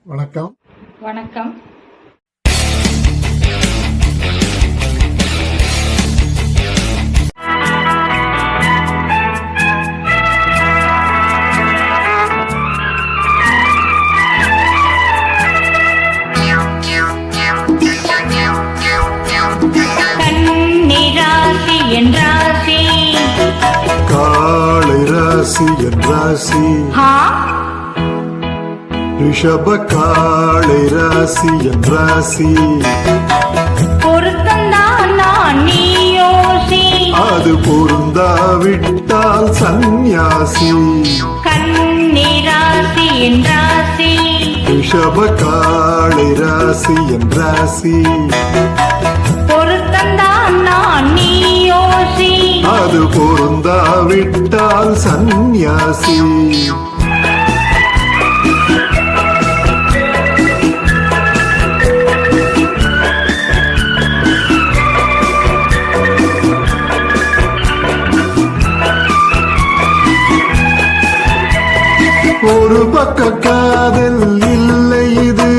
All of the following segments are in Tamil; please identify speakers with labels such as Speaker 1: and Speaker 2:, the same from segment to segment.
Speaker 1: வணக்கம்.
Speaker 2: வணக்கம். கன்னிராசி என் ராசி,
Speaker 1: காளை ராசி என் ராசி, ரிஷப காளை ராசி என் ராசி,
Speaker 2: பொருத்தந்தான் நான் நீ யோசி,
Speaker 1: அது பொருந்தாவிட்டால் சந்நியாசி.
Speaker 2: கன்னிராசி என் ராசி,
Speaker 1: ரிஷப காளை ராசி என் ராசி,
Speaker 2: பொருத்தந்தான் நான் நீ யோசி,
Speaker 1: அது பொருந்தாவிட்டால் சந்நியாசி. ஒரு பக்க காதல் இல்லை, இது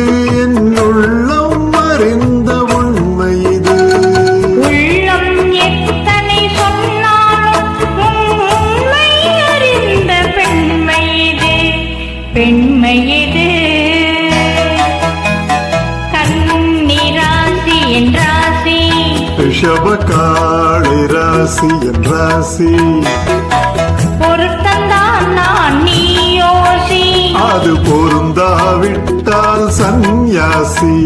Speaker 1: என் உள்ளம் அறிந்த உண்மை. இது
Speaker 2: உள்ளம் எத்தனை சொன்னாலும் உண்மை அறிந்த பெண்மை இது, பெண்மை இது. கன்னிராசி என் ராசி,
Speaker 1: ரிஷப காளை ராசி என் ராசி,
Speaker 2: பொருத்தந்தான் நான் நீ யோசி,
Speaker 1: அது பொருந்தாவிட்டால் சந்நியாசி.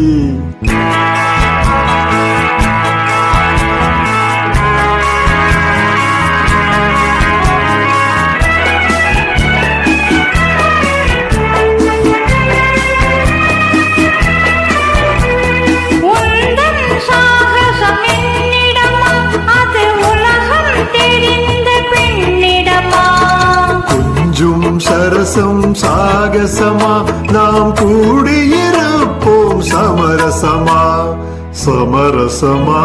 Speaker 2: உந்தன் சாகசம் என்னிடமா, அது உலகம் தெரிந்த பெண்ணிடமா.
Speaker 1: கொஞ்சும் சரசம் சாகசமா, நாம் கூடியிருப்போம் சமரசமா சமரசமா.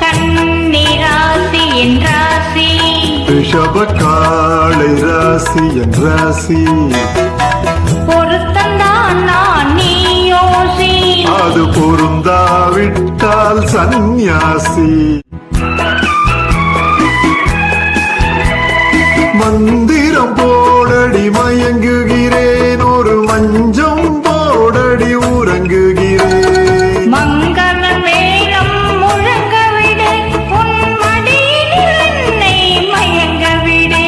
Speaker 2: கன்னிராசி என் ராசி,
Speaker 1: ரிஷப காளை ராசி என் ராசி,
Speaker 2: பொருத்தந்தான் நான் நீ யோசி,
Speaker 1: அது பொருந்தாவிட்டால் சந்நியாசி. மந்திரம் போடடி மயங்குகிறேன், ஒரு மஞ்சம் போடடி உறங்குகிறேன்.
Speaker 2: மங்கள மேளம் முழங்க விடு, உன் மடியில் என்னை மயங்க விடு,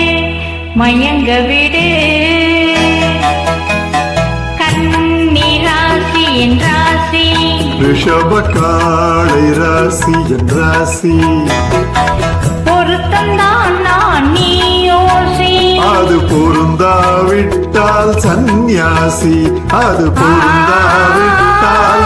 Speaker 2: மயங்க விடு. கன்னிராசி என் ராசி,
Speaker 1: ரிஷப காளை ராசி என் ராசி,
Speaker 2: பொருத்தந்தான் நான் நீ யோசி,
Speaker 1: அது பொருந்தாவிட்டால் சந்நியாசி. அது பொருந்தாவிட்டால்